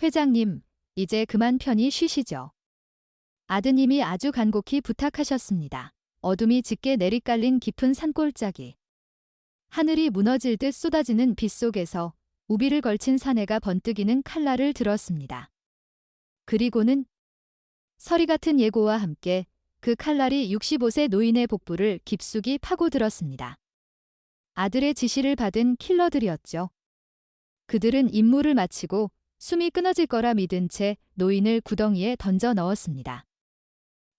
회장님, 이제 그만 편히 쉬시죠. 아드님이 아주 간곡히 부탁하셨습니다. 어둠이 짙게 내리깔린 깊은 산골짜기. 하늘이 무너질 듯 쏟아지는 빛 속에서 우비를 걸친 사내가 번뜩이는 칼날을 들었습니다. 그리고는 서리 같은 예고와 함께 그 칼날이 65세 노인의 복부를 깊숙이 파고들었습니다. 아들의 지시를 받은 킬러들이었죠. 그들은 임무를 마치고 숨이 끊어질 거라 믿은 채 노인을 구덩이에 던져 넣었습니다.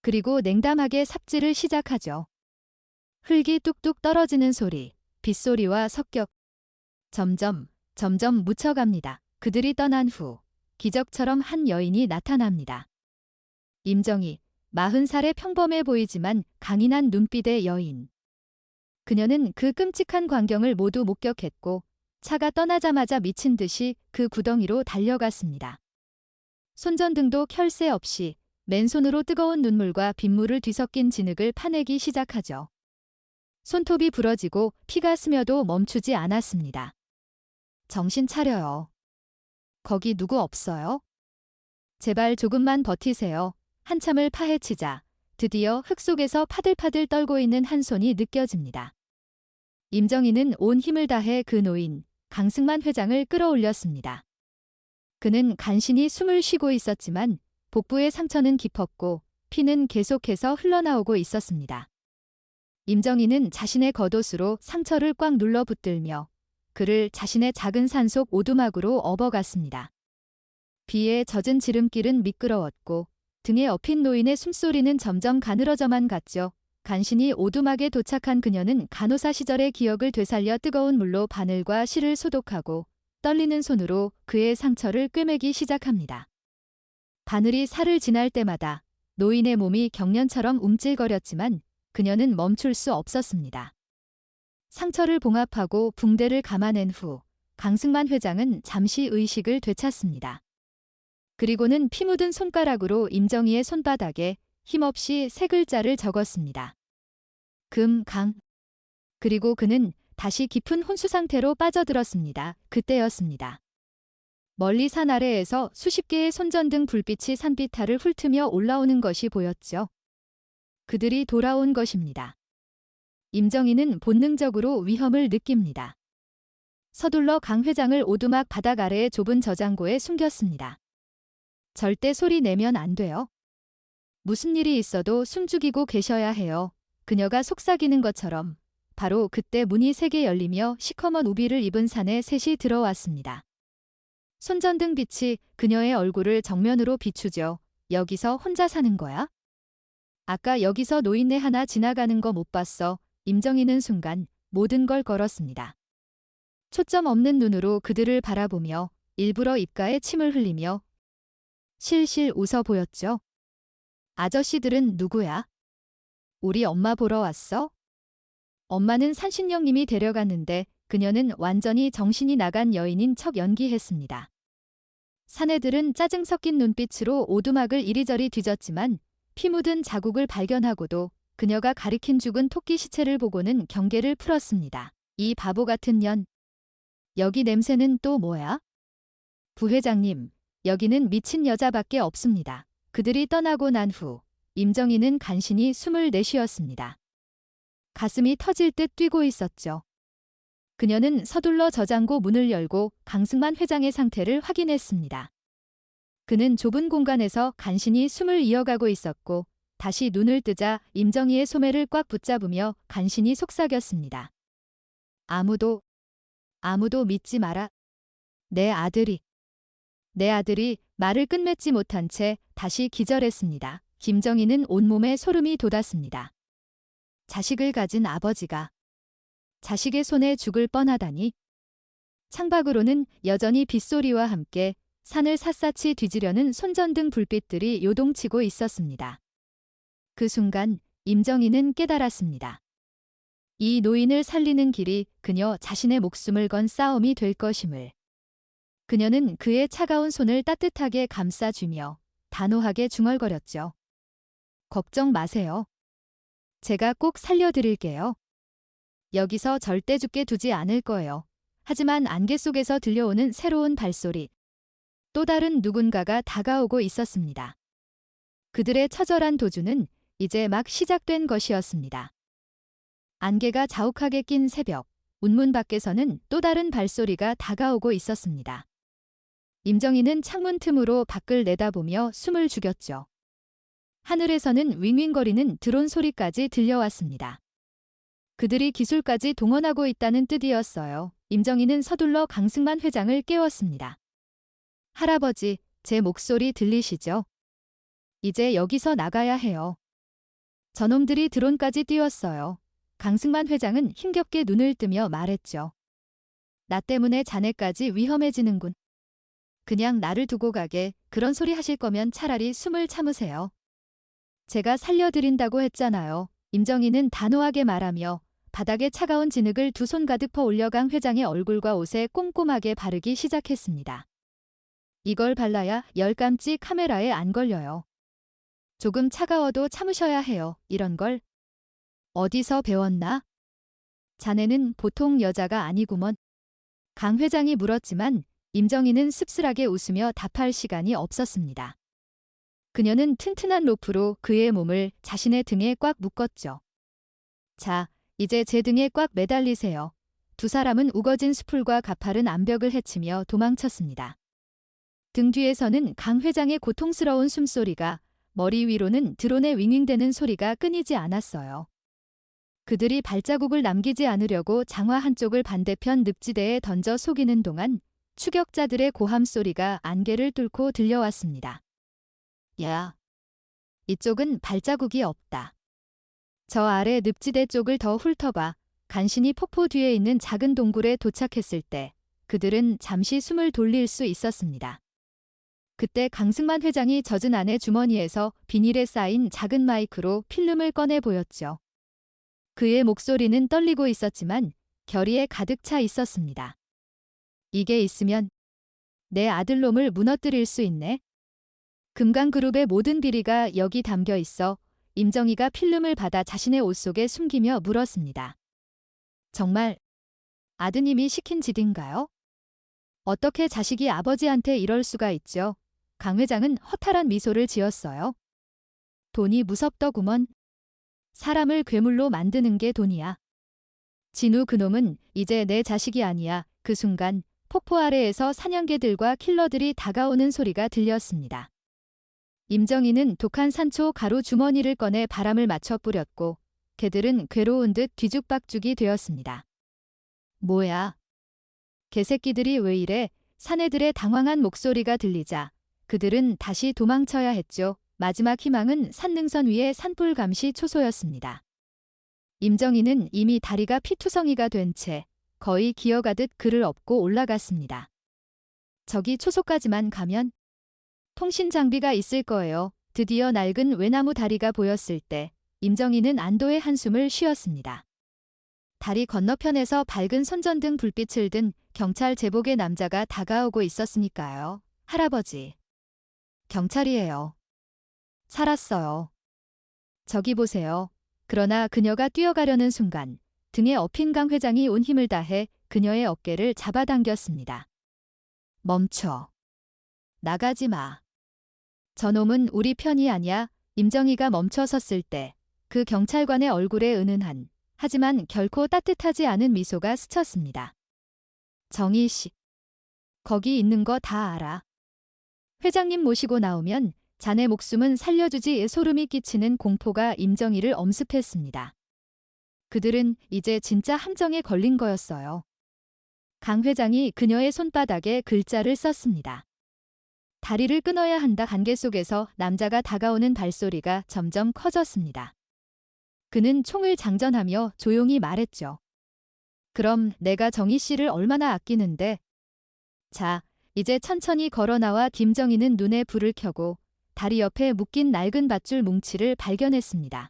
그리고 냉담하게 삽질을 시작하죠. 흙이 뚝뚝 떨어지는 소리, 빗소리와 섞여 점점 묻혀갑니다. 그들이 떠난 후 기적처럼 한 여인이 나타납니다. 임정희, 40살의 평범해 보이지만 강인한 눈빛의 여인. 그녀는 그 끔찍한 광경을 모두 목격했고 차가 떠나자마자 미친 듯이 그 구덩이로 달려갔습니다. 손전등도 켤 새 없이 맨손으로 뜨거운 눈물과 빗물을 뒤섞인 진흙을 파내기 시작하죠. 손톱이 부러지고 피가 스며도 멈추지 않았습니다. 정신 차려요. 거기 누구 없어요? 제발 조금만 버티세요. 한참을 파헤치자 드디어 흙 속에서 파들파들 떨고 있는 한 손이 느껴집니다. 임정희는 온 힘을 다해 그 노인, 강승만 회장을 끌어올렸습니다. 그는 간신히 숨을 쉬고 있었지만 복부의 상처는 깊었고 피는 계속해서 흘러나오고 있었습니다. 임정희는 자신의 겉옷으로 상처를 꽉 눌러 붙들며 그를 자신의 작은 산속 오두막으로 업어갔습니다. 비에 젖은 지름길은 미끄러웠고 등에 업힌 노인의 숨소리는 점점 가늘어져만 갔죠. 간신히 오두막에 도착한 그녀는 간호사 시절의 기억을 되살려 뜨거운 물로 바늘과 실을 소독하고 떨리는 손으로 그의 상처를 꿰매기 시작합니다. 바늘이 살을 지날 때마다 노인의 몸이 경련처럼 움찔거렸지만 그녀는 멈출 수 없었습니다. 상처를 봉합하고 붕대를 감아낸 후 강승만 회장은 잠시 의식을 되찾습니다. 그리고는 피 묻은 손가락으로 임정희의 손바닥에 힘없이 세 글자를 적었습니다. 강. 그리고 그는 다시 깊은 혼수 상태로 빠져들었습니다. 그때였습니다. 멀리 산 아래에서 수십 개의 손전등 불빛이 산비탈을 훑으며 올라오는 것이 보였죠. 그들이 돌아온 것입니다. 임정희는 본능적으로 위험을 느낍니다. 서둘러 강 회장을 오두막 바닥 아래의 좁은 저장고에 숨겼습니다. 절대 소리 내면 안 돼요. 무슨 일이 있어도 숨죽이고 계셔야 해요. 그녀가 속삭이는 것처럼 바로 그때 문이 세게 열리며 시커먼 우비를 입은 사내 셋이 들어왔습니다. 손전등 빛이 그녀의 얼굴을 정면으로 비추죠. 여기서 혼자 사는 거야? 아까 여기서 노인네 하나 지나가는 거 못 봤어. 임정희는 순간 모든 걸 걸었습니다. 초점 없는 눈으로 그들을 바라보며 일부러 입가에 침을 흘리며 실실 웃어 보였죠. 아저씨들은 누구야? 우리 엄마 보러 왔어? 엄마는 산신령님이 데려갔는데 그녀는 완전히 정신이 나간 여인인 척 연기했습니다. 사내들은 짜증 섞인 눈빛으로 오두막을 이리저리 뒤졌지만 피 묻은 자국을 발견하고도 그녀가 가리킨 죽은 토끼 시체를 보고는 경계를 풀었습니다. 이 바보 같은 년. 여기 냄새는 또 뭐야? 부회장님, 여기는 미친 여자밖에 없습니다. 그들이 떠나고 난 후 임정희는 간신히 숨을 내쉬었습니다. 가슴이 터질 듯 뛰고 있었죠. 그녀는 서둘러 저장고 문을 열고 강승만 회장의 상태를 확인했습니다. 그는 좁은 공간에서 간신히 숨을 이어가고 있었고 다시 눈을 뜨자 임정희의 소매를 꽉 붙잡으며 간신히 속삭였습니다. 아무도 믿지 마라. 내 아들이 말을 끝맺지 못한 채 다시 기절했습니다. 김정희는 온몸에 소름이 돋았습니다. 자식을 가진 아버지가 자식의 손에 죽을 뻔하다니. 창밖으로는 여전히 빗소리와 함께 산을 샅샅이 뒤지려는 손전등 불빛들이 요동치고 있었습니다. 그 순간 임정희는 깨달았습니다. 이 노인을 살리는 길이 그녀 자신의 목숨을 건 싸움이 될 것임을. 그녀는 그의 차가운 손을 따뜻하게 감싸주며 단호하게 중얼거렸죠. 걱정 마세요. 제가 꼭 살려드릴게요. 여기서 절대 죽게 두지 않을 거예요. 하지만 안개 속에서 들려오는 새로운 발소리. 또 다른 누군가가 다가오고 있었습니다. 그들의 처절한 도주는 이제 막 시작된 것이었습니다. 안개가 자욱하게 낀 새벽, 운문 밖에서는 또 다른 발소리가 다가오고 있었습니다. 임정희는 창문 틈으로 밖을 내다보며 숨을 죽였죠. 하늘에서는 윙윙거리는 드론 소리까지 들려왔습니다. 그들이 기술까지 동원하고 있다는 뜻이었어요. 임정희는 서둘러 강승만 회장을 깨웠습니다. 할아버지, 제 목소리 들리시죠? 이제 여기서 나가야 해요. 저놈들이 드론까지 띄웠어요. 강승만 회장은 힘겹게 눈을 뜨며 말했죠. 나 때문에 자네까지 위험해지는군. 그냥 나를 두고 가게. 그런 소리 하실 거면 차라리 숨을 참으세요. 제가 살려드린다고 했잖아요. 임정희는 단호하게 말하며 바닥에 차가운 진흙을 두 손 가득 퍼 올려 강 회장의 얼굴과 옷에 꼼꼼하게 바르기 시작했습니다. 이걸 발라야 열감지 카메라에 안 걸려요. 조금 차가워도 참으셔야 해요. 이런 걸. 어디서 배웠나? 자네는 보통 여자가 아니구먼. 강 회장이 물었지만 임정희는 씁쓸하게 웃으며 답할 시간이 없었습니다. 그녀는 튼튼한 로프로 그의 몸을 자신의 등에 꽉 묶었죠. 자, 이제 제 등에 꽉 매달리세요. 두 사람은 우거진 수풀과 가파른 암벽을 헤치며 도망쳤습니다. 등 뒤에서는 강 회장의 고통스러운 숨소리가, 머리 위로는 드론의 윙윙대는 소리가 끊이지 않았어요. 그들이 발자국을 남기지 않으려고 장화 한쪽을 반대편 늪지대에 던져 속이는 동안 추격자들의 고함 소리가 안개를 뚫고 들려왔습니다. 야, 이쪽은 발자국이 없다. 저 아래 늪지대 쪽을 더 훑어봐. 간신히 폭포 뒤에 있는 작은 동굴에 도착했을 때 그들은 잠시 숨을 돌릴 수 있었습니다. 그때 강승만 회장이 젖은 안의 주머니에서 비닐에 쌓인 작은 마이크로 필름을 꺼내 보였죠. 그의 목소리는 떨리고 있었지만 결의에 가득 차 있었습니다. 이게 있으면 내 아들놈을 무너뜨릴 수 있네. 금강그룹의 모든 비리가 여기 담겨 있어. 임정희가 필름을 받아 자신의 옷 속에 숨기며 물었습니다. 정말 아드님이 시킨 짓인가요? 어떻게 자식이 아버지한테 이럴 수가 있죠? 강 회장은 허탈한 미소를 지었어요. 돈이 무섭더구먼. 사람을 괴물로 만드는 게 돈이야. 진우 그놈은 이제 내 자식이 아니야. 그 순간 폭포 아래에서 사냥개들과 킬러들이 다가오는 소리가 들렸습니다. 임정희는 독한 산초 가루 주머니를 꺼내 바람을 맞춰 뿌렸고 개들은 괴로운 듯 뒤죽박죽이 되었습니다. 뭐야? 개새끼들이 왜 이래? 사내들의 당황한 목소리가 들리자 그들은 다시 도망쳐야 했죠. 마지막 희망은 산능선 위의 산불 감시 초소였습니다. 임정희는 이미 다리가 피투성이가 된 채 거의 기어가듯 그를 업고 올라갔습니다. 저기 초소까지만 가면 통신 장비가 있을 거예요. 드디어 낡은 외나무 다리가 보였을 때 임정희는 안도의 한숨을 쉬었습니다. 다리 건너편에서 밝은 손전등 불빛을 든 경찰 제복의 남자가 다가오고 있었으니까요. 할아버지. 경찰이에요. 살았어요. 저기 보세요. 그러나 그녀가 뛰어가려는 순간 등에 업힌 강 회장이 온 힘을 다해 그녀의 어깨를 잡아당겼습니다. 멈춰. 나가지 마. 저놈은 우리 편이 아니야. 임정희가 멈춰 섰을 때 그 경찰관의 얼굴에 은은한 하지만 결코 따뜻하지 않은 미소가 스쳤습니다. 정희 씨. 거기 있는 거 다 알아. 회장님 모시고 나오면 자네 목숨은 살려주지. 소름이 끼치는 공포가 임정희를 엄습했습니다. 그들은 이제 진짜 함정에 걸린 거였어요. 강 회장이 그녀의 손바닥에 글자를 썼습니다. 다리를 끊어야 한다. 안개 속에서 남자가 다가오는 발소리가 점점 커졌습니다. 그는 총을 장전하며 조용히 말했죠. 그럼 내가 정희 씨를 얼마나 아끼는데. 자, 이제 천천히 걸어나와. 김정희는 눈에 불을 켜고 다리 옆에 묶인 낡은 밧줄 뭉치를 발견했습니다.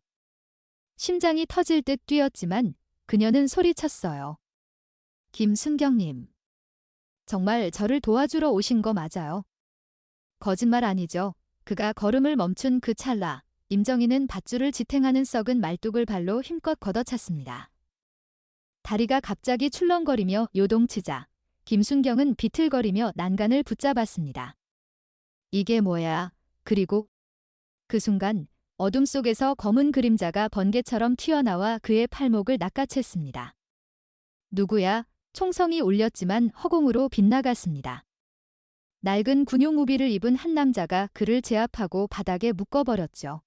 심장이 터질 듯 뛰었지만 그녀는 소리쳤어요. 김순경님. 정말 저를 도와주러 오신 거 맞아요? 거짓말 아니죠. 그가 걸음을 멈춘 그 찰나 임정희는 밧줄을 지탱하는 썩은 말뚝을 발로 힘껏 걷어찼습니다. 다리가 갑자기 출렁거리며 요동치자 김순경은 비틀거리며 난간을 붙잡았습니다. 이게 뭐야? 그리고 그 순간 어둠 속에서 검은 그림자가 번개처럼 튀어나와 그의 팔목을 낚아챘습니다. 누구야? 총성이 울렸지만 허공으로 빗나갔습니다. 낡은 군용 우비를 입은 한 남자가 그를 제압하고 바닥에 묶어버렸죠.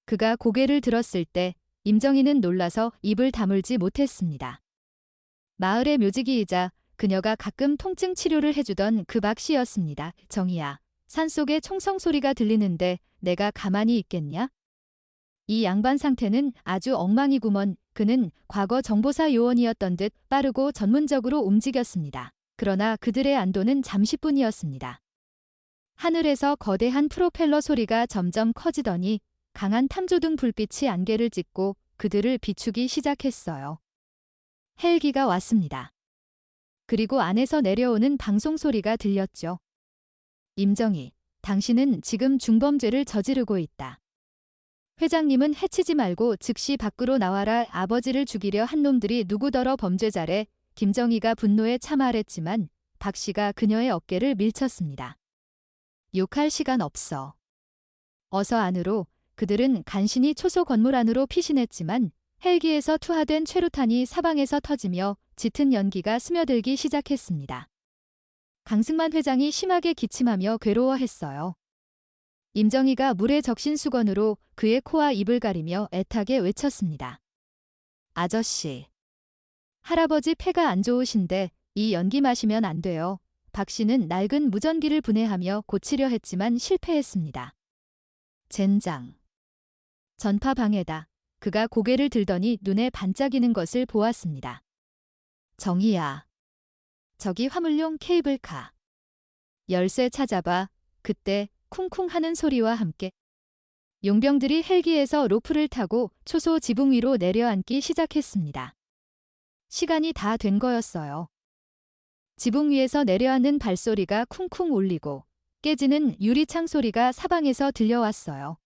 그가 고개를 들었을 때 임정희는 놀라서 입을 다물지 못했습니다. 마을의 묘지기이자 그녀가 가끔 통증 치료를 해주던 그 박 씨였습니다. 정희야, 산속에 총성 소리가 들리는데 내가 가만히 있겠냐? 이 양반 상태는 아주 엉망이구먼. 그는 과거 정보사 요원이었던 듯 빠르고 전문적으로 움직였습니다. 그러나 그들의 안도는 잠시뿐이었습니다. 하늘에서 거대한 프로펠러 소리가 점점 커지더니 강한 탐조등 불빛이 안개를 찢고 그들을 비추기 시작했어요. 헬기가 왔습니다. 그리고 안에서 내려오는 방송 소리가 들렸죠. 임정희, 당신은 지금 중범죄를 저지르고 있다. 회장님은 해치지 말고 즉시 밖으로 나와라. 아버지를 죽이려 한 놈들이 누구더러 범죄자래. 김정희가 분노에 참아랬지만 박 씨가 그녀의 어깨를 밀쳤습니다. 욕할 시간 없어. 어서 안으로. 그들은 간신히 초소 건물 안으로 피신했지만 헬기에서 투하된 최루탄이 사방에서 터지며 짙은 연기가 스며들기 시작했습니다. 강승만 회장이 심하게 기침하며 괴로워했어요. 임정희가 물에 적신 수건으로 그의 코와 입을 가리며 애타게 외쳤습니다. 아저씨. 할아버지 폐가 안 좋으신데 이 연기 마시면 안 돼요. 박 씨는 낡은 무전기를 분해하며 고치려 했지만 실패했습니다. 젠장. 전파 방해다. 그가 고개를 들더니 눈에 반짝이는 것을 보았습니다. 정희야. 저기 화물용 케이블카. 열쇠 찾아봐. 그때 쿵쿵 하는 소리와 함께 용병들이 헬기에서 로프를 타고 초소 지붕 위로 내려앉기 시작했습니다. 시간이 다 된 거였어요. 지붕 위에서 내려앉는 발소리가 쿵쿵 울리고 깨지는 유리창 소리가 사방에서 들려왔어요.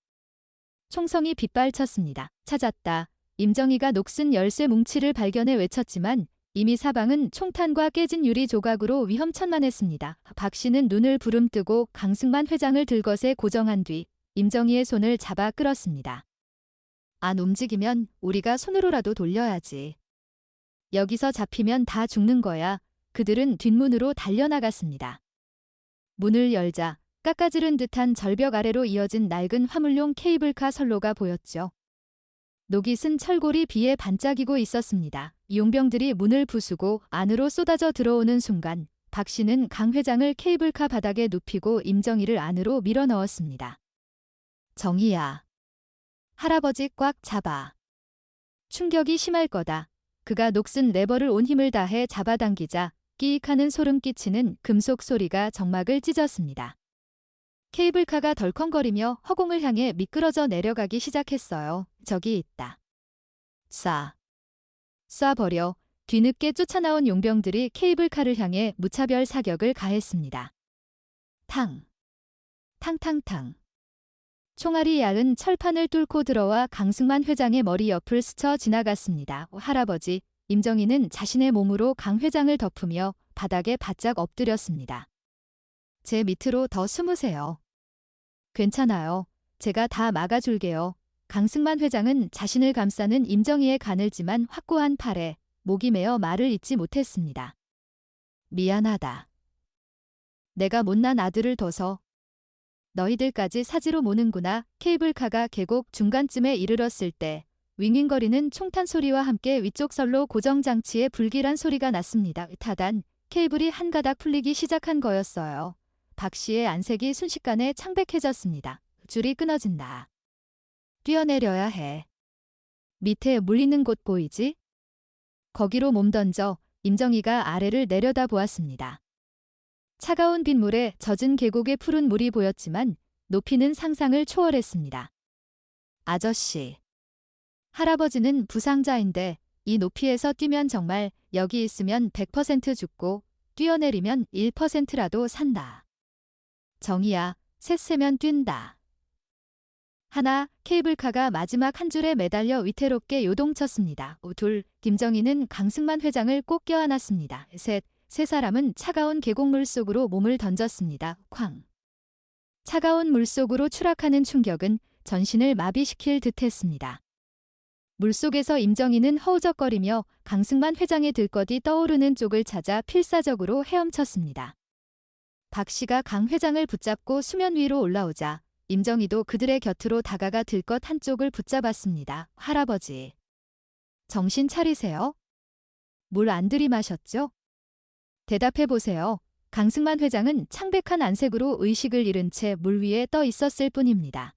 총성이 빗발쳤습니다. 찾았다. 임정희가 녹슨 열쇠 뭉치를 발견해 외쳤지만 이미 사방은 총탄과 깨진 유리 조각으로 위험천만했습니다. 박 씨는 눈을 부름뜨고 강승만 회장을 들것에 고정한 뒤 임정희의 손을 잡아 끌었습니다. 안 움직이면 우리가 손으로라도 돌려야지. 여기서 잡히면 다 죽는 거야. 그들은 뒷문으로 달려나갔습니다. 문을 열자 깎아지른 듯한 절벽 아래로 이어진 낡은 화물용 케이블카 선로가 보였죠. 녹이 쓴 철골이 비에 반짝이고 있었습니다. 용병들이 문을 부수고 안으로 쏟아져 들어오는 순간 박 씨는 강 회장을 케이블카 바닥에 눕히고 임정희를 안으로 밀어 넣었습니다. 정희야. 할아버지 꽉 잡아. 충격이 심할 거다. 그가 녹슨 레버를 온 힘을 다해 잡아당기자 끼익하는 소름 끼치는 금속 소리가 정막을 찢었습니다. 케이블카가 덜컹거리며 허공을 향해 미끄러져 내려가기 시작했어요. 저기 있다. 쏴버려. 뒤늦게 쫓아나온 용병들이 케이블카를 향해 무차별 사격을 가했습니다. 탕탕탕. 총알이 야은 철판을 뚫고 들어와 강승만 회장의 머리 옆을 스쳐 지나갔습니다. 할아버지, 임정희는 자신의 몸으로 강 회장을 덮으며 바닥에 바짝 엎드렸습니다. 제 밑으로 더 숨으세요. 괜찮아요. 제가 다 막아줄게요. 강승만 회장은 자신을 감싸는 임정희의 가늘지만 확고한 팔에 목이 메어 말을 잇지 못했습니다. 미안하다. 내가 못난 아들을 둬서 너희들까지 사지로 모는구나. 케이블카가 계곡 중간쯤에 이르렀을 때 윙윙거리는 총탄 소리와 함께 위쪽 선로 고정장치의 불길한 소리가 났습니다. 타단, 케이블이 한 가닥 풀리기 시작한 거였어요. 박 씨의 안색이 순식간에 창백해졌습니다. 줄이 끊어진다. 뛰어내려야 해. 밑에 물리는 곳 보이지? 거기로 몸 던져. 임정희가 아래를 내려다보았습니다. 차가운 빗물에 젖은 계곡의 푸른 물이 보였지만 높이는 상상을 초월했습니다. 아저씨. 할아버지는 부상자인데 이 높이에서 뛰면 정말 여기 있으면 100% 죽고 뛰어내리면 1%라도 산다. 정희야, 셋 세면 뛴다. 하나, 케이블카가 마지막 한 줄에 매달려 위태롭게 요동쳤습니다. 둘, 김정희는 강승만 회장을 꼭 껴안았습니다. 셋, 세 사람은 차가운 계곡물 속으로 몸을 던졌습니다. 쾅. 차가운 물속으로 추락하는 충격은 전신을 마비시킬 듯했습니다. 물속에서 임정희는 허우적거리며 강승만 회장의 들것이 떠오르는 쪽을 찾아 필사적으로 헤엄쳤습니다. 박 씨가 강 회장을 붙잡고 수면 위로 올라오자 임정희도 그들의 곁으로 다가가 들것 한쪽을 붙잡았습니다. 할아버지, 정신 차리세요. 물 안 들이마셨죠? 대답해 보세요. 강승만 회장은 창백한 안색으로 의식을 잃은 채 물 위에 떠 있었을 뿐입니다.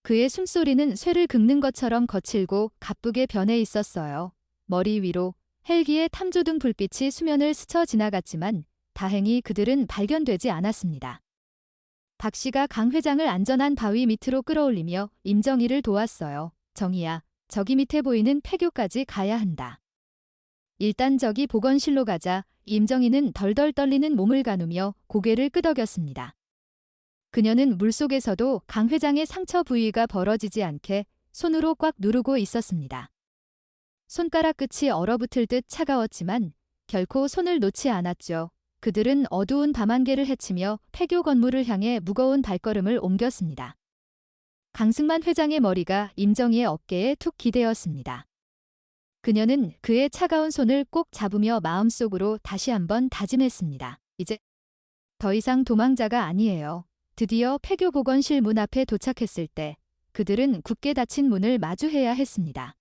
그의 숨소리는 쇠를 긁는 것처럼 거칠고 가쁘게 변해 있었어요. 머리 위로 헬기의 탐조등 불빛이 수면을 스쳐 지나갔지만 다행히 그들은 발견되지 않았습니다. 박 씨가 강 회장을 안전한 바위 밑으로 끌어올리며 임정희를 도왔어요. 정희야, 저기 밑에 보이는 폐교까지 가야 한다. 일단 저기 보건실로 가자. 임정희는 덜덜 떨리는 몸을 가누며 고개를 끄덕였습니다. 그녀는 물속에서도 강 회장의 상처 부위가 벌어지지 않게 손으로 꽉 누르고 있었습니다. 손가락 끝이 얼어붙을 듯 차가웠지만 결코 손을 놓지 않았죠. 그들은 어두운 밤안개를 헤치며 폐교 건물을 향해 무거운 발걸음을 옮겼습니다. 강승만 회장의 머리가 임정희의 어깨에 툭 기대었습니다. 그녀는 그의 차가운 손을 꼭 잡으며 마음속으로 다시 한번 다짐했습니다. 이제 더 이상 도망자가 아니에요. 드디어 폐교 보건실 문 앞에 도착했을 때 그들은 굳게 닫힌 문을 마주해야 했습니다.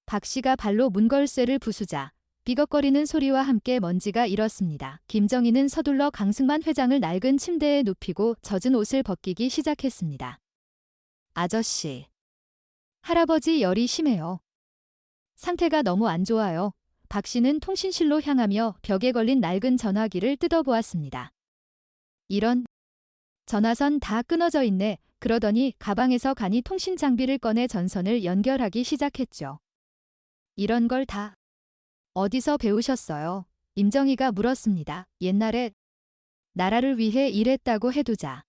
박 씨가 발로 문걸쇠를 부수자 삐걱거리는 소리와 함께 먼지가 일었습니다. 김정희는 서둘러 강승만 회장을 낡은 침대에 눕히고 젖은 옷을 벗기기 시작했습니다. 아저씨, 할아버지 열이 심해요. 상태가 너무 안 좋아요. 박 씨는 통신실로 향하며 벽에 걸린 낡은 전화기를 뜯어보았습니다. 이런, 전화선 다 끊어져 있네. 그러더니 가방에서 간이 통신 장비를 꺼내 전선을 연결하기 시작했죠. 이런 걸 다 어디서 배우셨어요? 임정희가 물었습니다. 옛날에 나라를 위해 일했다고 해두자.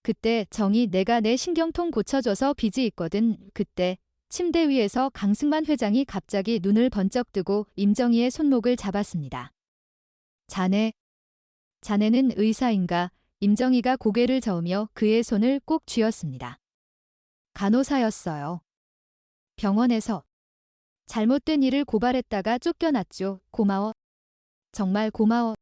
그때 정희 내가 내 신경통 고쳐줘서 빚이 있거든. 그때 침대 위에서 강승만 회장이 갑자기 눈을 번쩍 뜨고 임정희의 손목을 잡았습니다. 자네는 의사인가? 임정희가 고개를 저으며 그의 손을 꼭 쥐었습니다. 간호사였어요. 병원에서 잘못된 일을 고발했다가 쫓겨났죠. 고마워. 정말 고마워.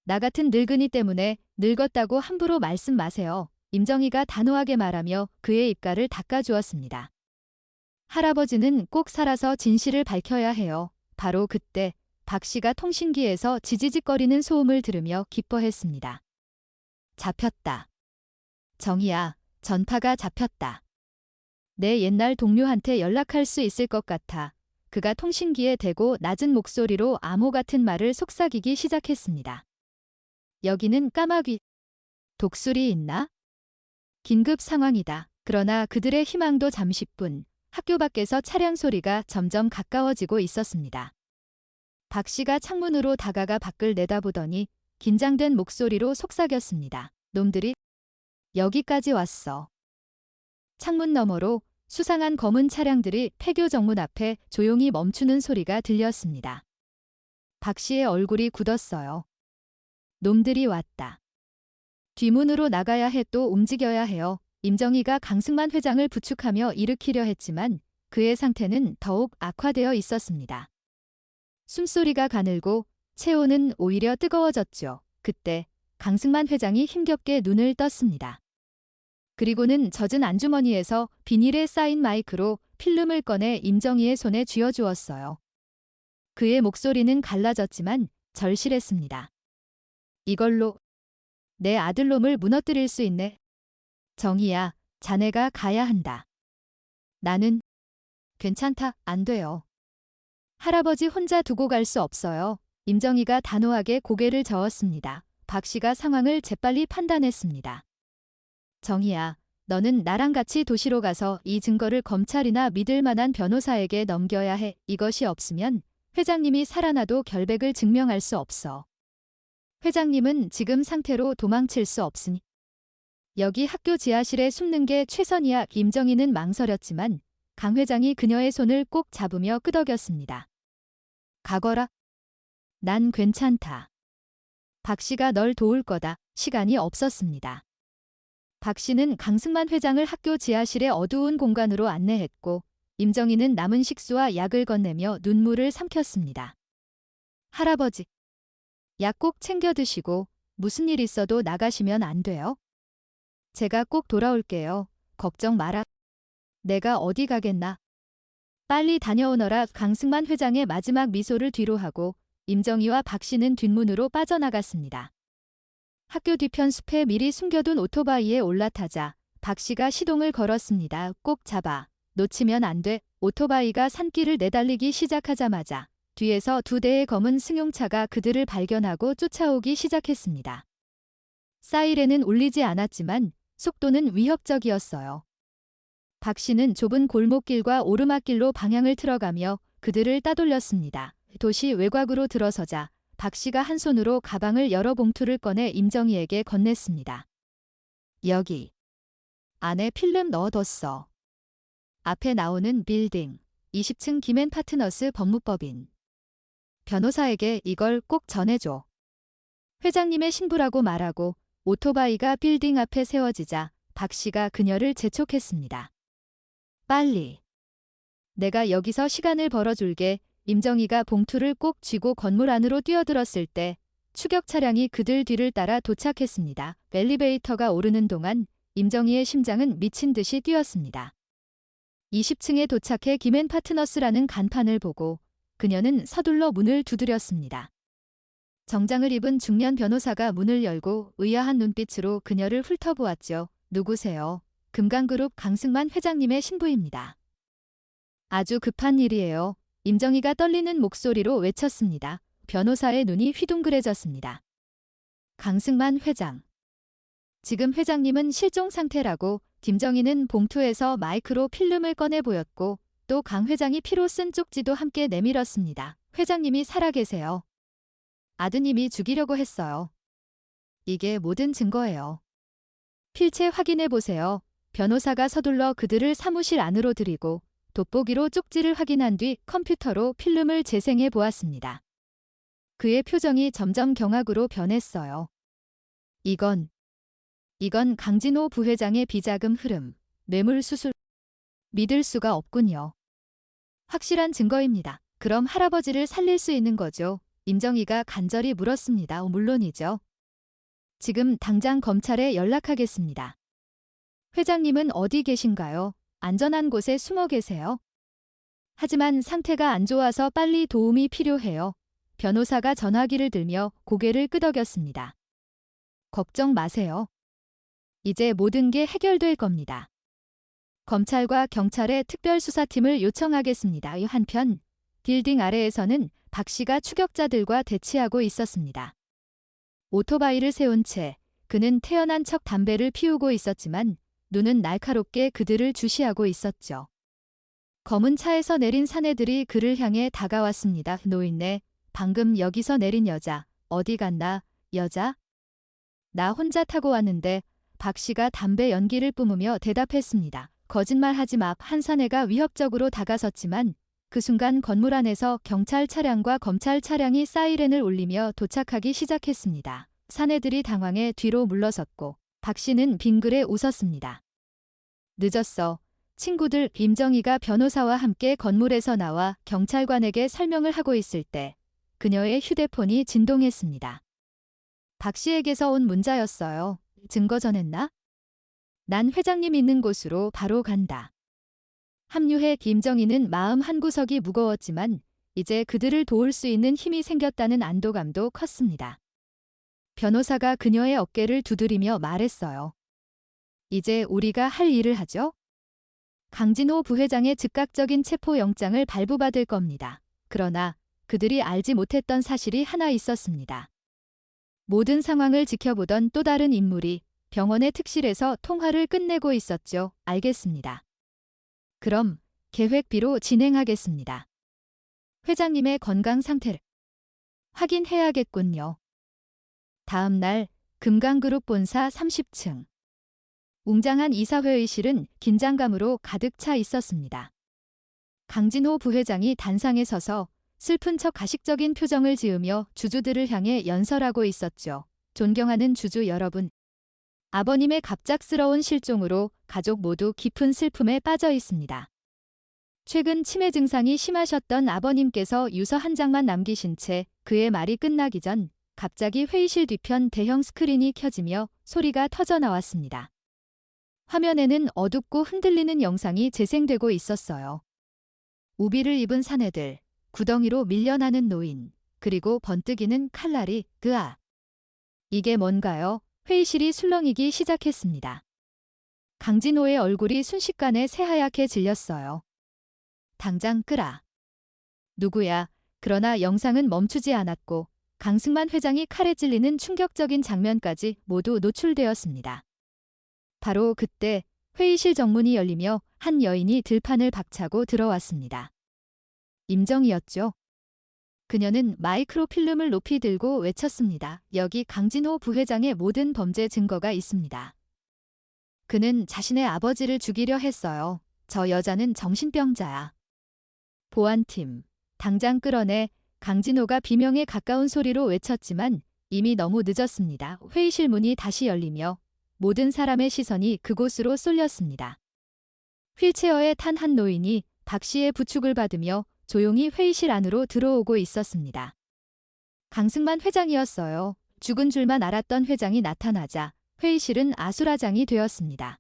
나 같은 늙은이 때문에 늙었다고 함부로 말씀 마세요. 임정희가 단호하게 말하며 그의 입가를 닦아주었습니다. 할아버지는 꼭 살아서 진실을 밝혀야 해요. 바로 그때 박 씨가 통신기에서 지지직거리는 소음을 들으며 기뻐했습니다. 잡혔다. 정희야, 전파가 잡혔다. 내 옛날 동료한테 연락할 수 있을 것 같아. 그가 통신기에 대고 낮은 목소리로 암호 같은 말을 속삭이기 시작했습니다. 여기는 까마귀. 독수리 있나? 긴급 상황이다. 그러나 그들의 희망도 잠시뿐. 학교 밖에서 차량 소리가 점점 가까워지고 있었습니다. 박 씨가 창문으로 다가가 밖을 내다보더니 긴장된 목소리로 속삭였습니다. 놈들이 여기까지 왔어. 창문 너머로 수상한 검은 차량들이 폐교 정문 앞에 조용히 멈추는 소리가 들렸습니다. 박 씨의 얼굴이 굳었어요. 놈들이 왔다. 뒷문으로 나가야 해. 또 움직여야 해요. 임정희가 강승만 회장을 부축하며 일으키려 했지만 그의 상태는 더욱 악화되어 있었습니다. 숨소리가 가늘고 체온은 오히려 뜨거워졌죠. 그때 강승만 회장이 힘겹게 눈을 떴습니다. 그리고는 젖은 안주머니에서 비닐에 쌓인 마이크로 필름을 꺼내 임정희의 손에 쥐어주었어요. 그의 목소리는 갈라졌지만 절실했습니다. 이걸로 내 아들놈을 무너뜨릴 수 있네. 정희야, 자네가 가야 한다. 나는 괜찮다. 안 돼요. 할아버지 혼자 두고 갈 수 없어요. 임정희가 단호하게 고개를 저었습니다. 박 씨가 상황을 재빨리 판단했습니다. 정희야, 너는 나랑 같이 도시로 가서 이 증거를 검찰이나 믿을 만한 변호사에게 넘겨야 해. 이것이 없으면 회장님이 살아나도 결백을 증명할 수 없어. 회장님은 지금 상태로 도망칠 수 없으니. 여기 학교 지하실에 숨는 게 최선이야. 임정희는 망설였지만 강 회장이 그녀의 손을 꼭 잡으며 끄덕였습니다. 가거라. 난 괜찮다. 박 씨가 널 도울 거다. 시간이 없었습니다. 박 씨는 강승만 회장을 학교 지하실의 어두운 공간으로 안내했고 임정희는 남은 식수와 약을 건네며 눈물을 삼켰습니다. 할아버지, 약 꼭 챙겨 드시고 무슨 일 있어도 나가시면 안 돼요? 제가 꼭 돌아올게요. 걱정 마라. 내가 어디 가겠나. 빨리 다녀오너라. 강승만 회장의 마지막 미소를 뒤로 하고 임정희와 박 씨는 뒷문으로 빠져나갔습니다. 학교 뒤편 숲에 미리 숨겨둔 오토바이에 올라타자 박 씨가 시동을 걸었습니다. 꼭 잡아. 놓치면 안 돼. 오토바이가 산길을 내달리기 시작하자마자 뒤에서 2대의 검은 승용차가 그들을 발견하고 쫓아오기 시작했습니다. 사이렌은 울리지 않았지만 속도는 위협적이었어요. 박 씨는 좁은 골목길과 오르막길로 방향을 틀어가며 그들을 따돌렸습니다. 도시 외곽으로 들어서자 박 씨가 한 손으로 가방을 열어 봉투를 꺼내 임정희에게 건넸습니다. 여기. 안에 필름 넣어뒀어. 앞에 나오는 빌딩. 20층 김앤 파트너스 법무법인. 변호사에게 이걸 꼭 전해줘. 회장님의 신부라고 말하고 오토바이가 빌딩 앞에 세워지자 박 씨가 그녀를 재촉했습니다. 빨리. 내가 여기서 시간을 벌어줄게. 임정희가 봉투를 꼭 쥐고 건물 안으로 뛰어들었을 때 추격 차량이 그들 뒤를 따라 도착했습니다. 엘리베이터가 오르는 동안 임정희의 심장은 미친 듯이 뛰었습니다. 20층에 도착해 김앤 파트너스라는 간판을 보고 그녀는 서둘러 문을 두드렸습니다. 정장을 입은 중년 변호사가 문을 열고 의아한 눈빛으로 그녀를 훑어보았죠. 누구세요? 금강그룹 강승만 회장님의 신부입니다. 아주 급한 일이에요. 임정희가 떨리는 목소리로 외쳤습니다. 변호사의 눈이 휘둥그레졌습니다. 강승만 회장. 지금 회장님은 실종 상태라고. 김정희는 봉투에서 마이크로 필름을 꺼내 보였고 또 강 회장이 피로 쓴 쪽지도 함께 내밀었습니다. 회장님이 살아계세요. 아드님이 죽이려고 했어요. 이게 모든 증거예요. 필체 확인해 보세요. 변호사가 서둘러 그들을 사무실 안으로 들이고 돋보기로 쪽지를 확인한 뒤 컴퓨터로 필름을 재생해 보았습니다. 그의 표정이 점점 경악으로 변했어요. 이건 강진호 부회장의 비자금 흐름, 뇌물 수술. 믿을 수가 없군요. 확실한 증거입니다. 그럼 할아버지를 살릴 수 있는 거죠? 임정희가 간절히 물었습니다. 물론이죠. 지금 당장 검찰에 연락하겠습니다. 회장님은 어디 계신가요? 안전한 곳에 숨어 계세요. 하지만 상태가 안 좋아서 빨리 도움이 필요해요. 변호사가 전화기를 들며 고개를 끄덕였습니다. 걱정 마세요. 이제 모든 게 해결될 겁니다. 검찰과 경찰의 특별수사팀을 요청하겠습니다. 한편 빌딩 아래에서는 박 씨가 추격자들과 대치하고 있었습니다. 오토바이를 세운 채 그는 태연한 척 담배를 피우고 있었지만 눈은 날카롭게 그들을 주시하고 있었죠. 검은 차에서 내린 사내들이 그를 향해 다가왔습니다. 노인네, 방금 여기서 내린 여자, 어디 갔나? 여자? 나 혼자 타고 왔는데. 박 씨가 담배 연기를 뿜으며 대답했습니다. 거짓말하지 마. 한 사내가 위협적으로 다가섰지만 그 순간 건물 안에서 경찰 차량과 검찰 차량이 사이렌을 울리며 도착하기 시작했습니다. 사내들이 당황해 뒤로 물러섰고 박 씨는 빙그레 웃었습니다. 늦었어. 친구들. 임정희가 변호사와 함께 건물에서 나와 경찰관에게 설명을 하고 있을 때 그녀의 휴대폰이 진동했습니다. 박 씨에게서 온 문자였어요. 증거 전했나? 난 회장님 있는 곳으로 바로 간다. 합류해. 임정희는 마음 한구석이 무거웠지만 이제 그들을 도울 수 있는 힘이 생겼다는 안도감도 컸습니다. 변호사가 그녀의 어깨를 두드리며 말했어요. 이제 우리가 할 일을 하죠? 강진호 부회장의 즉각적인 체포영장을 발부받을 겁니다. 그러나 그들이 알지 못했던 사실이 하나 있었습니다. 모든 상황을 지켜보던 또 다른 인물이 병원의 특실에서 통화를 끝내고 있었죠. 알겠습니다. 그럼 계획비로 진행하겠습니다. 회장님의 건강 상태를 확인해야겠군요. 다음 날 금강그룹 본사 30층. 웅장한 이사회의실은 긴장감으로 가득 차 있었습니다. 강진호 부회장이 단상에 서서 슬픈 척 가식적인 표정을 지으며 주주들을 향해 연설하고 있었죠. 존경하는 주주 여러분. 아버님의 갑작스러운 실종으로 가족 모두 깊은 슬픔에 빠져 있습니다. 최근 치매 증상이 심하셨던 아버님께서 유서 한 장만 남기신 채 그의 말이 끝나기 전 갑자기 회의실 뒤편 대형 스크린이 켜지며 소리가 터져 나왔습니다. 화면에는 어둡고 흔들리는 영상이 재생되고 있었어요. 우비를 입은 사내들, 구덩이로 밀려나는 노인, 그리고 번뜩이는 칼날이 으아. 이게 뭔가요? 회의실이 술렁이기 시작했습니다. 강진호의 얼굴이 순식간에 새하얗게 질렸어요. 당장 끄라. 누구야? 그러나 영상은 멈추지 않았고 강승만 회장이 칼에 찔리는 충격적인 장면까지 모두 노출되었습니다. 바로 그때 회의실 정문이 열리며 한 여인이 들판을 박차고 들어왔습니다. 임정희였죠. 그녀는 마이크로필름을 높이 들고 외쳤습니다. 여기 강진호 부회장의 모든 범죄 증거가 있습니다. 그는 자신의 아버지를 죽이려 했어요. 저 여자는 정신병자야. 보안팀, 당장 끌어내. 강진호가 비명에 가까운 소리로 외쳤지만 이미 너무 늦었습니다. 회의실 문이 다시 열리며 모든 사람의 시선이 그곳으로 쏠렸습니다. 휠체어에 탄 한 노인이 박 씨의 부축을 받으며 조용히 회의실 안으로 들어오고 있었습니다. 강승만 회장이었어요. 죽은 줄만 알았던 회장이 나타나자 회의실은 아수라장이 되었습니다.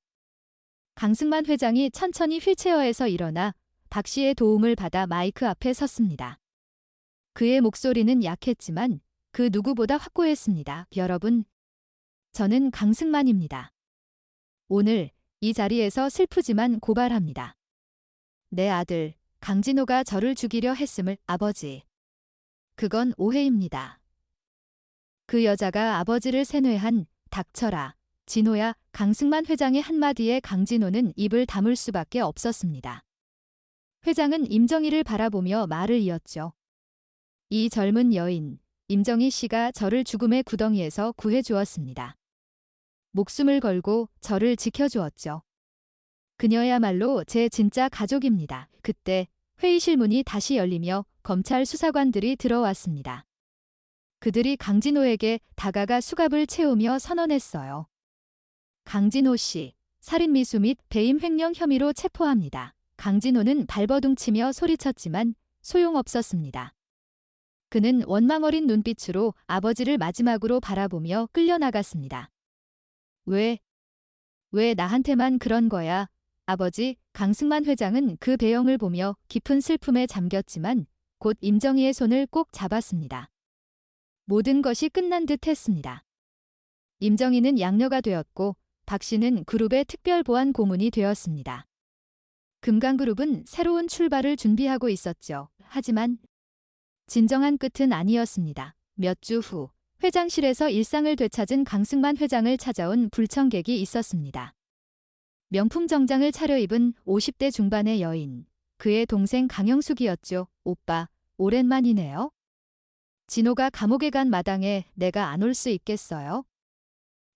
강승만 회장이 천천히 휠체어에서 일어나 박 씨의 도움을 받아 마이크 앞에 섰습니다. 그의 목소리는 약했지만 그 누구보다 확고했습니다. 여러분, 저는 강승만입니다. 오늘 이 자리에서 슬프지만 고발합니다. 내 아들 강진호가 저를 죽이려 했음을 아버지. 그건 오해입니다. 그 여자가 아버지를 세뇌한 닥쳐라. 진호야. 강승만 회장의 한마디에 강진호는 입을 다물 수밖에 없었습니다. 회장은 임정희를 바라보며 말을 이었죠. 이 젊은 여인, 임정희 씨가 저를 죽음의 구덩이에서 구해주었습니다. 목숨을 걸고 저를 지켜주었죠. 그녀야말로 제 진짜 가족입니다. 그때 회의실 문이 다시 열리며 검찰 수사관들이 들어왔습니다. 그들이 강진호에게 다가가 수갑을 채우며 선언했어요. 강진호 씨, 살인미수 및 배임 횡령 혐의로 체포합니다. 강진호는 발버둥치며 소리쳤지만 소용없었습니다. 그는 원망 어린 눈빛으로 아버지를 마지막으로 바라보며 끌려나갔습니다. 왜 나한테만 그런 거야? 아버지, 강승만 회장은 그 배영을 보며 깊은 슬픔에 잠겼지만 곧 임정희의 손을 꼭 잡았습니다. 모든 것이 끝난 듯 했습니다. 임정희는 양녀가 되었고 박 씨는 그룹의 특별보안 고문이 되었습니다. 금강그룹은 새로운 출발을 준비하고 있었죠. 하지만 진정한 끝은 아니었습니다. 몇 주 후 회장실에서 일상을 되찾은 강승만 회장을 찾아온 불청객이 있었습니다. 명품 정장을 차려입은 50대 중반의 여인. 그의 동생 강영숙이었죠. 오빠, 오랜만이네요. 진호가 감옥에 간 마당에 내가 안 올 수 있겠어요?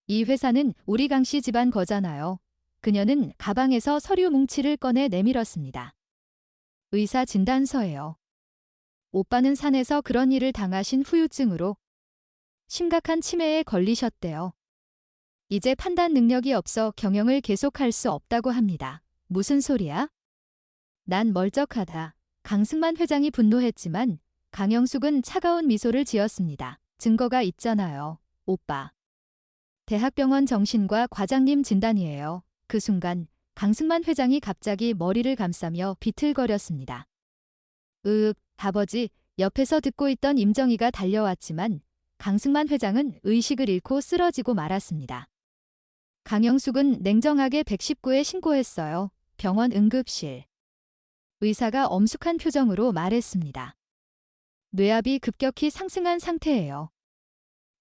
이 회사는 우리 강씨 집안 거잖아요. 그녀는 가방에서 서류 뭉치를 꺼내 내밀었습니다. 의사 진단서예요. 오빠는 산에서 그런 일을 당하신 후유증으로 심각한 치매에 걸리셨대요. 이제 판단 능력이 없어 경영을 계속할 수 없다고 합니다. 무슨 소리야? 난 멀쩡하다. 강승만 회장이 분노했지만 강영숙은 차가운 미소를 지었습니다. 증거가 있잖아요. 오빠. 대학병원 정신과 과장님 진단이에요. 그 순간 강승만 회장이 갑자기 머리를 감싸며 비틀거렸습니다. 아버지. 옆에서 듣고 있던 임정희가 달려왔지만 강승만 회장은 의식을 잃고 쓰러지고 말았습니다. 강영숙은 냉정하게 119에 신고했어요. 병원 응급실. 의사가 엄숙한 표정으로 말했습니다. 뇌압이 급격히 상승한 상태예요.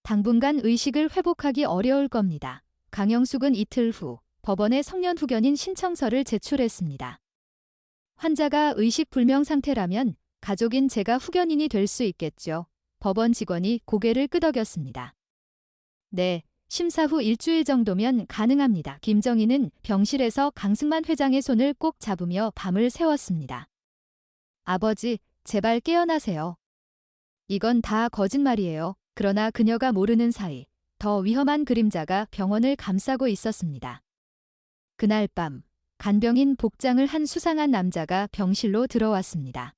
당분간 의식을 회복하기 어려울 겁니다. 강영숙은 이틀 후 법원에 성년 후견인 신청서를 제출했습니다. 환자가 의식불명 상태라면 가족인 제가 후견인이 될 수 있겠죠. 법원 직원이 고개를 끄덕였습니다. 네, 심사 후 일주일 정도면 가능합니다. 김정희는 병실에서 강승만 회장의 손을 꼭 잡으며 밤을 새웠습니다. 아버지, 제발 깨어나세요. 이건 다 거짓말이에요. 그러나 그녀가 모르는 사이 더 위험한 그림자가 병원을 감싸고 있었습니다. 그날 밤 간병인 복장을 한 수상한 남자가 병실로 들어왔습니다.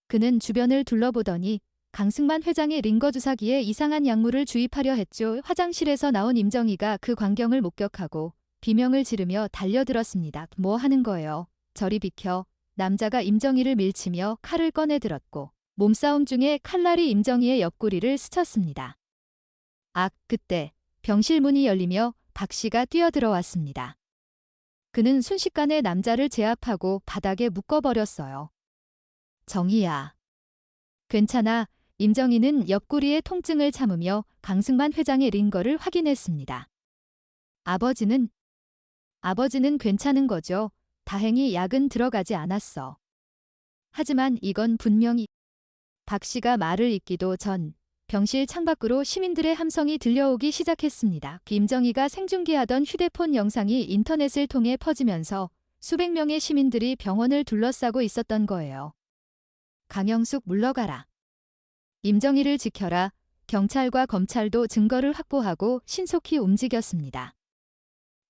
그는 주변을 둘러보더니 강승만 회장의 링거 주사기에 이상한 약물을 주입하려 했죠. 화장실에서 나온 임정희가 그 광경을 목격하고 비명을 지르며 달려들었습니다. 뭐 하는 거예요? 저리 비켜. 남자가 임정희를 밀치며 칼을 꺼내들었고 몸싸움 중에 칼날이 임정희의 옆구리를 스쳤습니다. 그때 병실 문이 열리며 박 씨가 뛰어들어왔습니다. 그는 순식간에 남자를 제압하고 바닥에 묶어버렸어요. 정희야. 괜찮아. 임정희는 옆구리의 통증을 참으며 강승만 회장의 링거를 확인했습니다. 아버지는 괜찮은 거죠. 다행히 약은 들어가지 않았어. 하지만 이건 분명히 박 씨가 말을 잇기도 전 병실 창밖으로 시민들의 함성이 들려오기 시작했습니다. 임정희가 생중계하던 휴대폰 영상이 인터넷을 통해 퍼지면서 수백 명의 시민들이 병원을 둘러싸고 있었던 거예요. 강영숙 물러가라. 임정희를 지켜라. 경찰과 검찰도 증거를 확보하고 신속히 움직였습니다.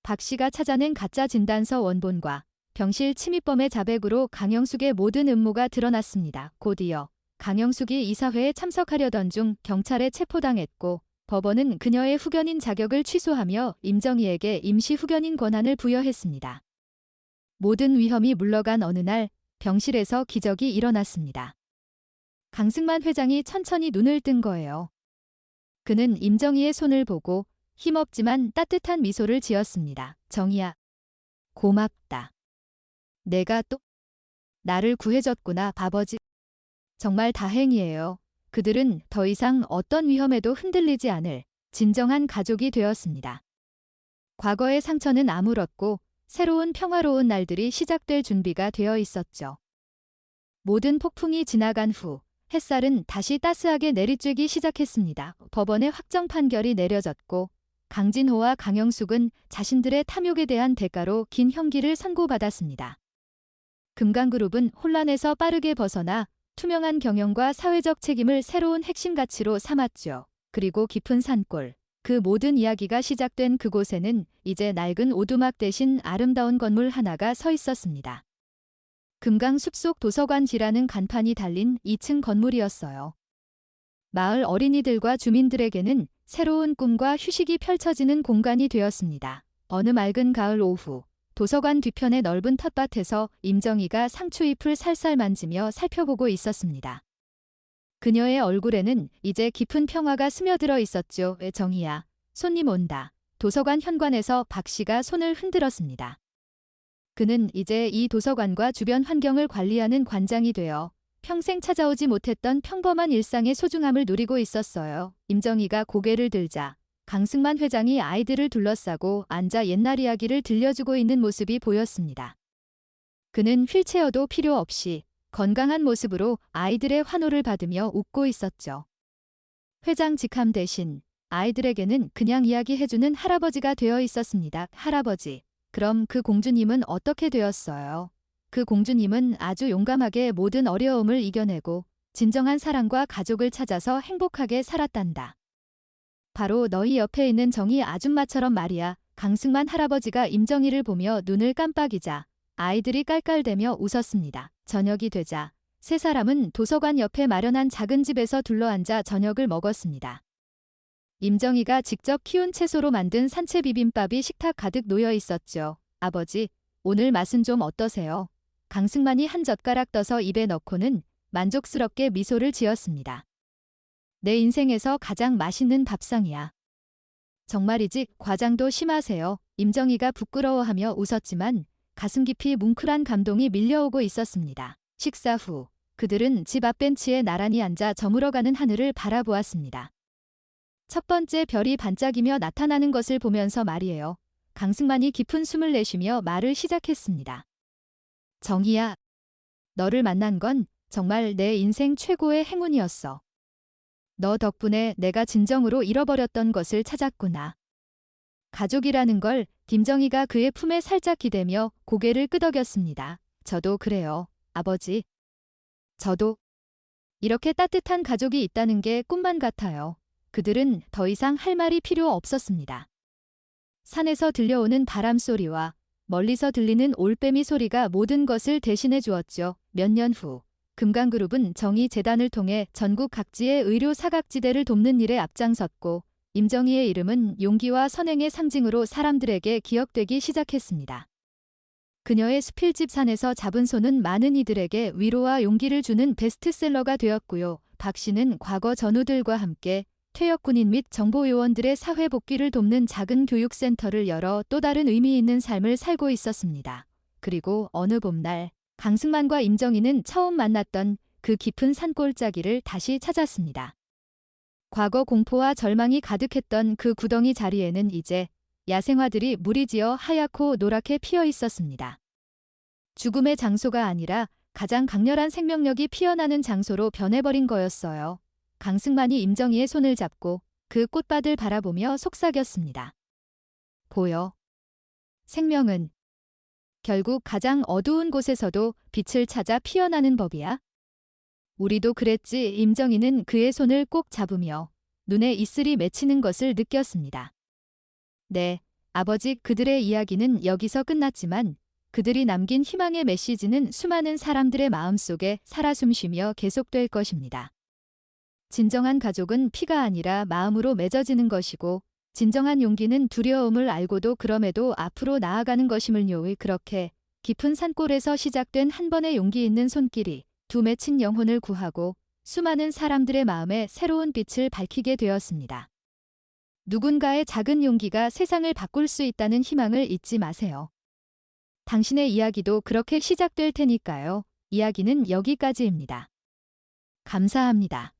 박 씨가 찾아낸 가짜 진단서 원본과 병실 침입범의 자백으로 강영숙의 모든 음모가 드러났습니다. 곧이어 강영숙이 이사회에 참석하려던 중 경찰에 체포당했고 법원은 그녀의 후견인 자격을 취소하며 임정희에게 임시 후견인 권한을 부여했습니다. 모든 위험이 물러간 어느 날 병실에서 기적이 일어났습니다. 강승만 회장이 천천히 눈을 뜬 거예요. 그는 임정희의 손을 보고 힘없지만 따뜻한 미소를 지었습니다. 정희야. 고맙다. 내가 또 나를 구해줬구나, 아버지. 정말 다행이에요. 그들은 더 이상 어떤 위험에도 흔들리지 않을 진정한 가족이 되었습니다. 과거의 상처는 아물었고 새로운 평화로운 날들이 시작될 준비가 되어 있었죠. 모든 폭풍이 지나간 후 햇살은 다시 따스하게 내리쬐기 시작했습니다. 법원의 확정 판결이 내려졌고 강진호와 강영숙은 자신들의 탐욕에 대한 대가로 긴 형기를 선고받았습니다. 금강그룹은 혼란에서 빠르게 벗어나 투명한 경영과 사회적 책임을 새로운 핵심 가치로 삼았죠. 그리고 깊은 산골, 그 모든 이야기가 시작된 그곳에는 이제 낡은 오두막 대신 아름다운 건물 하나가 서 있었습니다. 금강 숲속 도서관지라는 간판이 달린 2층 건물이었어요. 마을 어린이들과 주민들에게는 새로운 꿈과 휴식이 펼쳐지는 공간이 되었습니다. 어느 맑은 가을 오후, 도서관 뒤편의 넓은 텃밭에서 임정희가 상추잎을 살살 만지며 살펴보고 있었습니다. 그녀의 얼굴에는 이제 깊은 평화가 스며들어 있었죠. 정희야, 손님 온다. 도서관 현관에서 박 씨가 손을 흔들었습니다. 그는 이제 이 도서관과 주변 환경을 관리하는 관장이 되어 평생 찾아오지 못했던 평범한 일상의 소중함을 누리고 있었어요. 임정희가 고개를 들자 강승만 회장이 아이들을 둘러싸고 앉아 옛날 이야기를 들려주고 있는 모습이 보였습니다. 그는 휠체어도 필요 없이 건강한 모습으로 아이들의 환호를 받으며 웃고 있었죠. 회장 직함 대신 아이들에게는 그냥 이야기해주는 할아버지가 되어 있었습니다. 할아버지. 그럼 그 공주님은 어떻게 되었어요? 그 공주님은 아주 용감하게 모든 어려움을 이겨내고 진정한 사랑과 가족을 찾아서 행복하게 살았단다. 바로 너희 옆에 있는 정희 아줌마처럼 말이야. 강승만 할아버지가 임정희를 보며 눈을 깜빡이자 아이들이 깔깔대며 웃었습니다. 저녁이 되자 세 사람은 도서관 옆에 마련한 작은 집에서 둘러앉아 저녁을 먹었습니다. 임정희가 직접 키운 채소로 만든 산채 비빔밥이 식탁 가득 놓여 있었죠. 아버지, 오늘 맛은 좀 어떠세요? 강승만이 한 젓가락 떠서 입에 넣고는 만족스럽게 미소를 지었습니다. 내 인생에서 가장 맛있는 밥상이야. 정말이지 과장도 심하세요. 임정희가 부끄러워하며 웃었지만 가슴 깊이 뭉클한 감동이 밀려오고 있었습니다. 식사 후 그들은 집 앞 벤치에 나란히 앉아 저물어가는 하늘을 바라보았습니다. 첫 번째 별이 반짝이며 나타나는 것을 보면서 말이에요. 강승만이 깊은 숨을 내쉬며 말을 시작했습니다. 정희야, 너를 만난 건 정말 내 인생 최고의 행운이었어. 너 덕분에 내가 진정으로 잃어버렸던 것을 찾았구나. 가족이라는 걸. 김정희가 그의 품에 살짝 기대며 고개를 끄덕였습니다. 저도 그래요, 아버지. 저도. 이렇게 따뜻한 가족이 있다는 게 꿈만 같아요. 그들은 더 이상 할 말이 필요 없었습니다. 산에서 들려오는 바람소리와 멀리서 들리는 올빼미 소리가 모든 것을 대신해 주었죠. 몇 년 후 금강그룹은 정의재단을 통해 전국 각지의 의료 사각지대를 돕는 일에 앞장섰고 임정희의 이름은 용기와 선행의 상징으로 사람들에게 기억되기 시작했습니다. 그녀의 수필집 산에서 잡은 소는 많은 이들에게 위로와 용기를 주는 베스트셀러가 되었고요. 박 씨는 과거 전우들과 함께 퇴역 군인 및 정보요원들의 사회 복귀를 돕는 작은 교육센터를 열어 또 다른 의미 있는 삶을 살고 있었습니다. 그리고 어느 봄날 강승만과 임정희는 처음 만났던 그 깊은 산골짜기를 다시 찾았습니다. 과거 공포와 절망이 가득했던 그 구덩이 자리에는 이제 야생화들이 무리지어 하얗고 노랗게 피어 있었습니다. 죽음의 장소가 아니라 가장 강렬한 생명력이 피어나는 장소로 변해버린 거였어요. 강승만이 임정희의 손을 잡고 그 꽃밭을 바라보며 속삭였습니다. 보여. 생명은 결국 가장 어두운 곳에서도 빛을 찾아 피어나는 법이야. 우리도 그랬지. 임정희는 그의 손을 꼭 잡으며 눈에 이슬이 맺히는 것을 느꼈습니다. 네, 아버지, 그들의 이야기는 여기서 끝났지만 그들이 남긴 희망의 메시지는 수많은 사람들의 마음속에 살아 숨쉬며 계속될 것입니다. 진정한 가족은 피가 아니라 마음으로 맺어지는 것이고 진정한 용기는 두려움을 알고도 그럼에도 앞으로 나아가는 것임을요. 그렇게 깊은 산골에서 시작된 한 번의 용기 있는 손길이 두 맺힌 영혼을 구하고 수많은 사람들의 마음에 새로운 빛을 밝히게 되었습니다. 누군가의 작은 용기가 세상을 바꿀 수 있다는 희망을 잊지 마세요. 당신의 이야기도 그렇게 시작될 테니까요. 이야기는 여기까지입니다. 감사합니다.